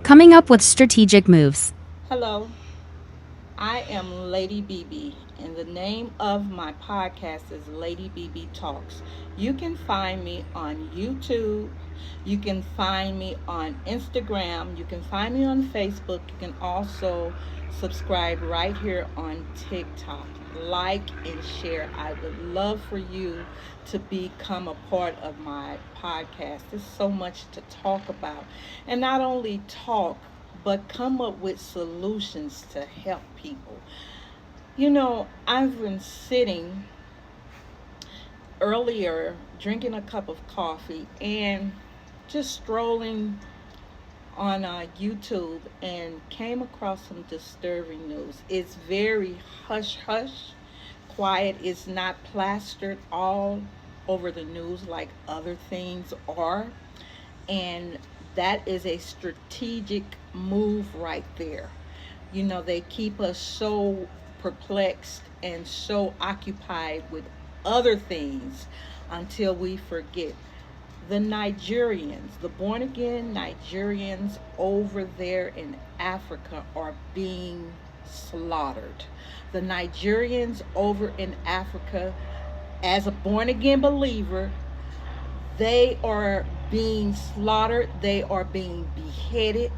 Coming up with strategic moves. Hello, I am Lady BB, and the name of my podcast is Lady BB Talks. You can find me on YouTube, you can find me on Instagram, you can find me on Facebook, you can also subscribe right here on TikTok. Like and share. I would love for you to become a part of my podcast. There's so much to talk about, and not only talk but come up with solutions to help people. I've been sitting earlier drinking a cup of coffee and just strolling on YouTube and came across some disturbing news. It's very hush hush, quiet. It's not plastered all over the news like other things are. And that is a strategic move right there. They keep us so perplexed and so occupied with other things until we forget. The Nigerians, the born again Nigerians over there in Africa are being slaughtered. The Nigerians over in Africa, as a born again believer, they are being slaughtered, they are being beheaded,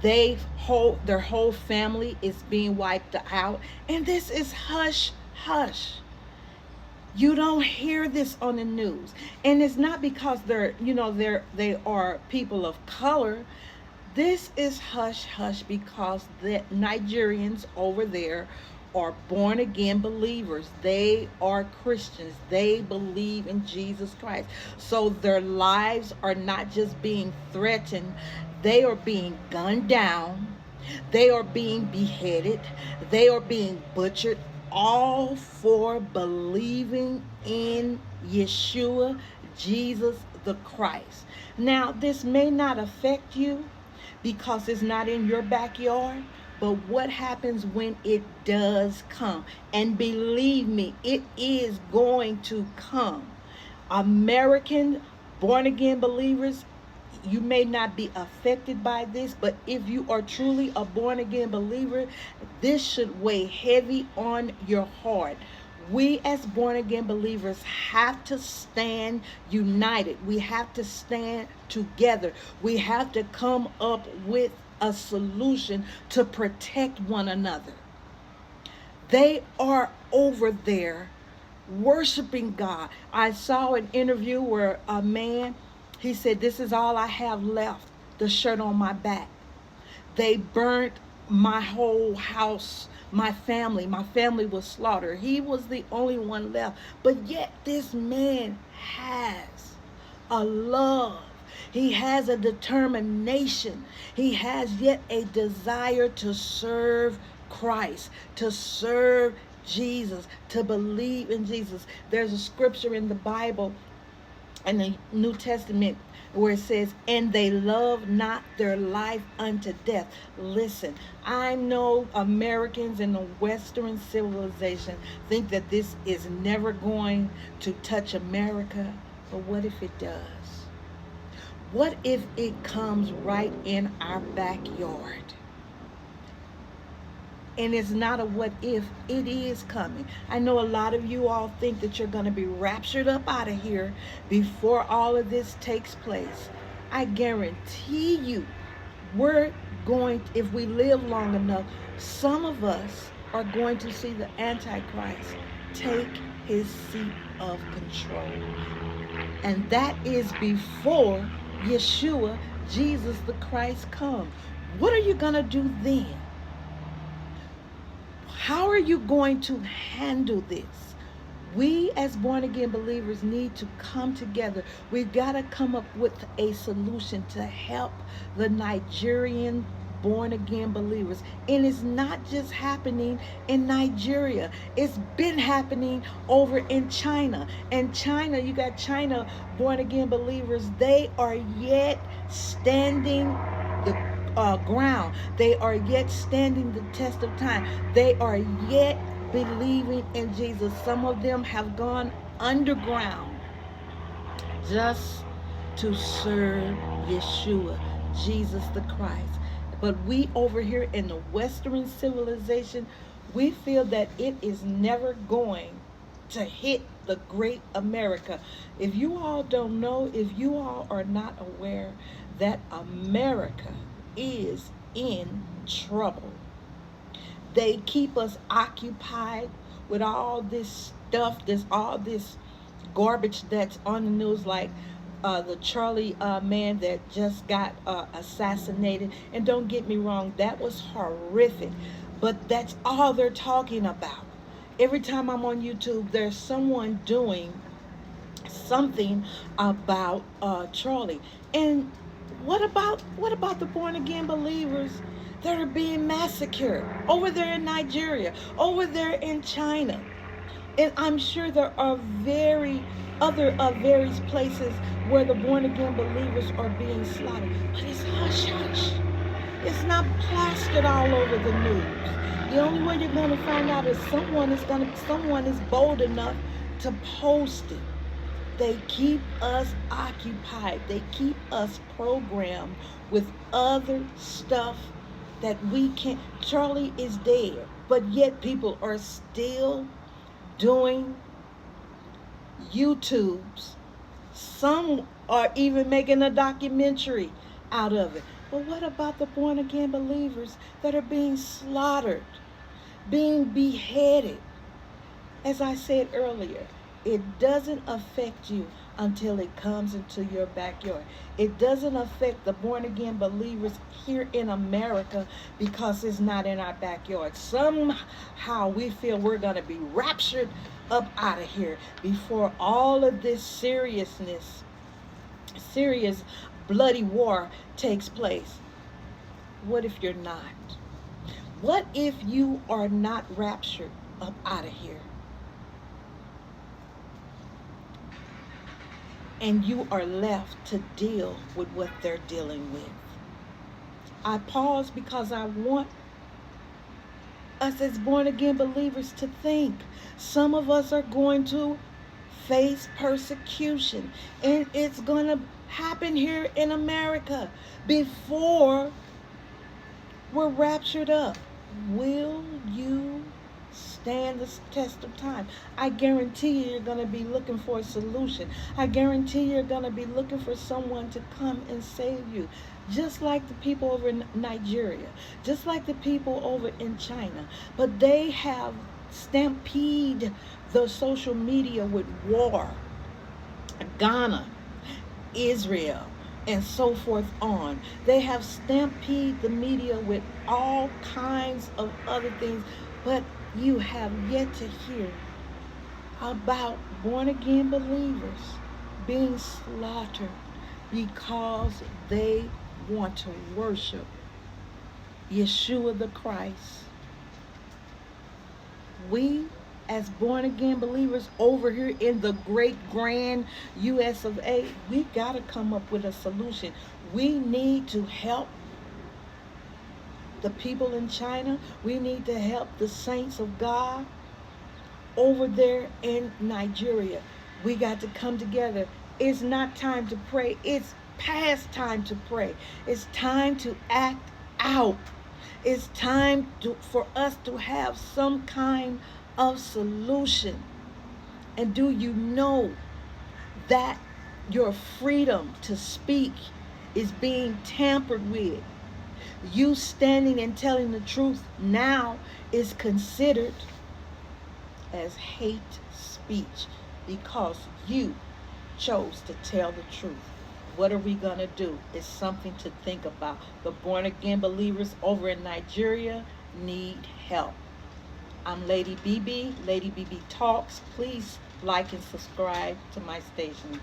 their whole family is being wiped out, and this is hush hush. You don't hear this on the news, and it's not because they are people of color. This is hush hush because the Nigerians over there are born again believers. They are Christians. They believe in Jesus Christ. So their lives are not just being threatened, they are being gunned down, they are being beheaded, they are being butchered, all for believing in Yeshua, Jesus the Christ. Now, this may not affect you because it's not in your backyard, but what happens when it does come? And believe me, it is going to come. American born again believers, you may not be affected by this, but if you are truly a born again believer, this should weigh heavy on your heart. We as born again believers have to stand united. We have to stand together. We have to come up with a solution to protect one another. They are over there worshiping God. I saw an interview where a man, he said, "This is all I have left, the shirt on my back. They burnt my whole house, my family. My family was slaughtered. He was the only one left." But yet this man has a love. He has a determination. He has yet a desire to serve Christ, to serve Jesus, to believe in Jesus. There's a scripture in the Bible in the New Testament where it says, "And they love not their life unto death." Listen, I know Americans in the Western civilization think that this is never going to touch America, but what if it does? What if it comes right in our backyard? And it's not a what if, it is coming. I know a lot of you all think that you're going to be raptured up out of here before all of this takes place. I guarantee you, we're going, if we live long enough, some of us are going to see the Antichrist take his seat of control. And that is before Yeshua, Jesus the Christ, comes. What are you going to do then? How are you going to handle this? We as born again believers need to come together. We've got to come up with a solution to help the Nigerian born again believers. And it's not just happening in Nigeria. It's been happening over in China. And China, you got China born again believers. They are yet standing the ground. They are yet standing the test of time. They are yet believing in Jesus. Some of them have gone underground just to serve Yeshua, Jesus the Christ. But we over here in the Western civilization, we feel that it is never going to hit the great America. If you all don't know, if you all are not aware that America is in trouble, they keep us occupied with all this stuff, all this garbage that's on the news, like the Charlie man that just got assassinated. And don't get me wrong, that was horrific, but that's all they're talking about. Every time I'm on YouTube, there's someone doing something about Charlie. And what about the born again believers that are being massacred over there in Nigeria, over there in China? And I'm sure there are various places where the born again believers are being slaughtered. But it's hush hush. It's not plastered all over the news. The only way you're going to find out is someone is bold enough to post it. They keep us occupied. They keep us programmed with other stuff that we can't. Charlie is dead, but yet people are still doing YouTubes. Some are even making a documentary out of it. But what about the born again believers that are being slaughtered, being beheaded? As I said earlier, it doesn't affect you until it comes into your backyard. It doesn't affect the born again believers here in America because it's not in our backyard. Somehow we feel we're going to be raptured up out of here before all of this serious bloody war takes place. What if you're not? What if you are not raptured up out of here? And you are left to deal with what they're dealing with. I pause because I want us as born again believers to think. Some of us are going to face persecution, and it's going to happen here in America before we're raptured up. Will you stand the test of time? I guarantee you're going to be looking for a solution. I guarantee you're going to be looking for someone to come and save you. Just like the people over in Nigeria, just like the people over in China. But they have stampeded the social media with war. Ghana, Israel, and so forth on. They have stampeded the media with all kinds of other things. But you have yet to hear about born again believers being slaughtered because they want to worship Yeshua the Christ. We, as born again believers over here in the great grand US of A, we got to come up with a solution. We need to help the people in China. We need to help the saints of God over there in Nigeria. We got to come together. It's not time to pray. It's past time to pray. It's time to act out. It's time for us to have some kind of solution. And do you know that your freedom to speak is being tampered with? You standing and telling the truth now is considered as hate speech because you chose to tell the truth. What are we going to do? It's something to think about. The born again believers over in Nigeria need help. I'm Lady BB, Lady BB Talks. Please like and subscribe to my station.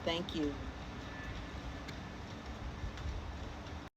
Thank you.